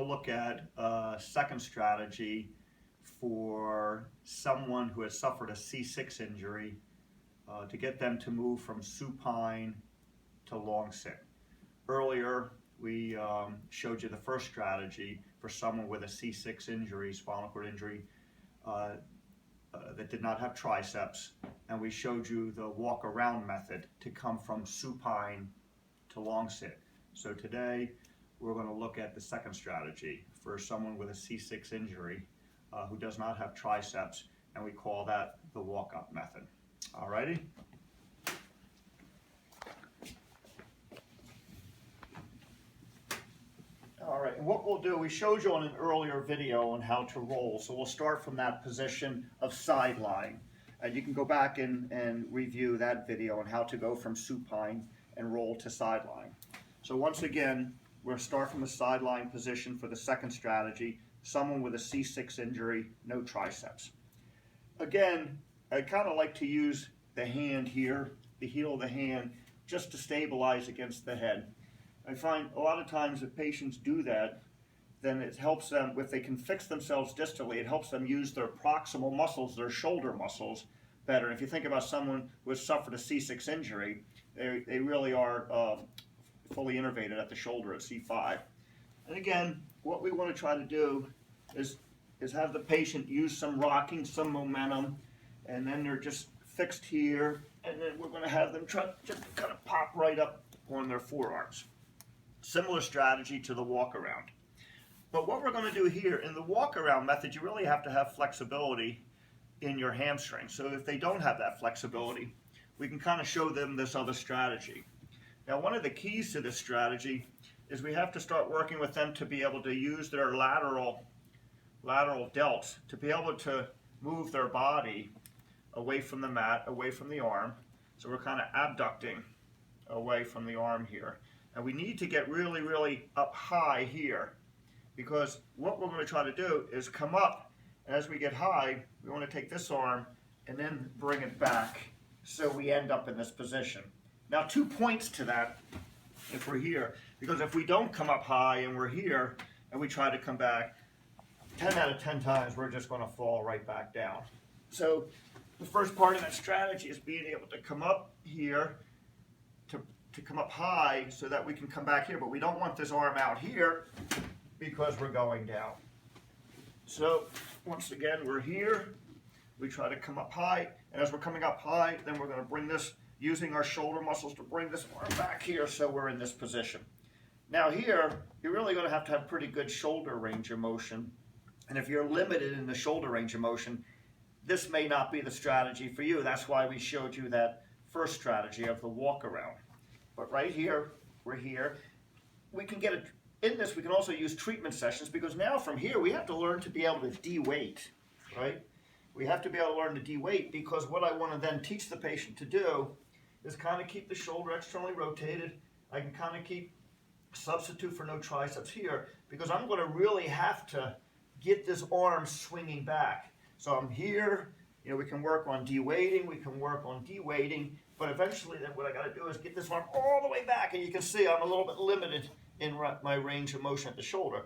to look at a second strategy for someone who has suffered a C6 injury to get them to move from supine to long sit. Earlier, we showed you the first strategy for someone with a C6 injury, spinal cord injury, that did not have triceps, and we showed you the walk around method to come from supine to long sit. So today we're going to look at the second strategy for someone with a C6 injury who does not have triceps, and we call that the walk up method. Alrighty? Alright, and what we'll do, we showed you on an earlier video on how to roll, so we'll start from that position of side lying. And you can go back and review that video on how to go from supine and roll to side lying. So once again, we'll start from the side lying position for the second strategy, someone with a C6 injury, no triceps. Again, I kind of like to use the hand here, the heel of the hand, just to stabilize against the head. I find a lot of times if patients do that, then it helps them, if they can fix themselves distally, it helps them use their proximal muscles, their shoulder muscles, better. If you think about someone who has suffered a C6 injury, they really are fully innervated at the shoulder at C5. And again, what we want to try to do is have the patient use some rocking, some momentum, and then they're just fixed here, and then we're going to have them try just kind of pop right up on their forearms. Similar strategy to the walk around. But what we're going to do here in the walk around method, you really have to have flexibility in your hamstring. So if they don't have that flexibility, we can kind of show them this other strategy. Now, one of the keys to this strategy is we have to start working with them to be able to use their lateral delts to be able to move their body away from the mat, away from the arm. So we're kind of abducting away from the arm here. And we need to get really, really up high here, because what we're going to try to do is come up, and as we get high, we want to take this arm and then bring it back so we end up in this position. Now, 2 points to that if we're here, because if we don't come up high and we're here and we try to come back, 10 out of 10 times we're just going to fall right back down. So the first part of that strategy is being able to come up here, to come up high so that we can come back here, but we don't want this arm out here because we're going down. So once again, we're here, we try to come up high, and as we're coming up high, then we're going to bring this, using our shoulder muscles to bring this arm back here so we're in this position. Now here, you're really going to have pretty good shoulder range of motion, and if you're limited in the shoulder range of motion, this may not be the strategy for you. That's why we showed you that first strategy of the walk around. But right here, we're here. We can get it in this. We can also use treatment sessions, because now from here we have to learn to be able to de-weight, right? We have to be able to learn to de-weight, because what I want to then teach the patient to do is kind of keep the shoulder externally rotated. I can kind of keep substitute for no triceps here, because I'm going to really have to get this arm swinging back. So I'm here. You know, we can work on de-weighting, we can work on de-weighting, but eventually then what I got to do is get this arm all the way back, and you can see I'm a little bit limited in my range of motion at the shoulder.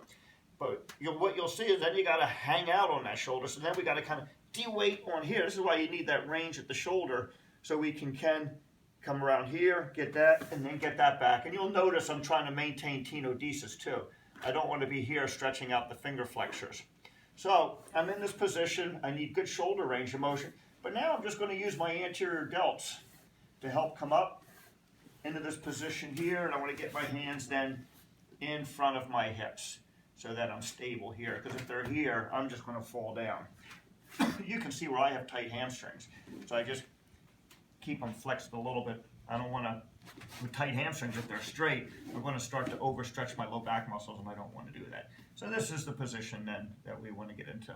But what you'll see is then you got to hang out on that shoulder, so then we got to kind of de-weight on here. This is why you need that range at the shoulder, so we can come around here, get that, and then get that back. And you'll notice I'm trying to maintain tenodesis too. I don't want to be here stretching out the finger flexors. So I'm in this position, I need good shoulder range of motion, but now I'm just going to use my anterior delts to help come up into this position here, and I want to get my hands then in front of my hips so that I'm stable here, because if they're here, I'm just going to fall down. You can see where I have tight hamstrings, so I just keep them flexed a little bit. I don't want to, with tight hamstrings, if they're straight, we're going to start to overstretch my low back muscles, and I don't want to do that. So this is the position then that we want to get into.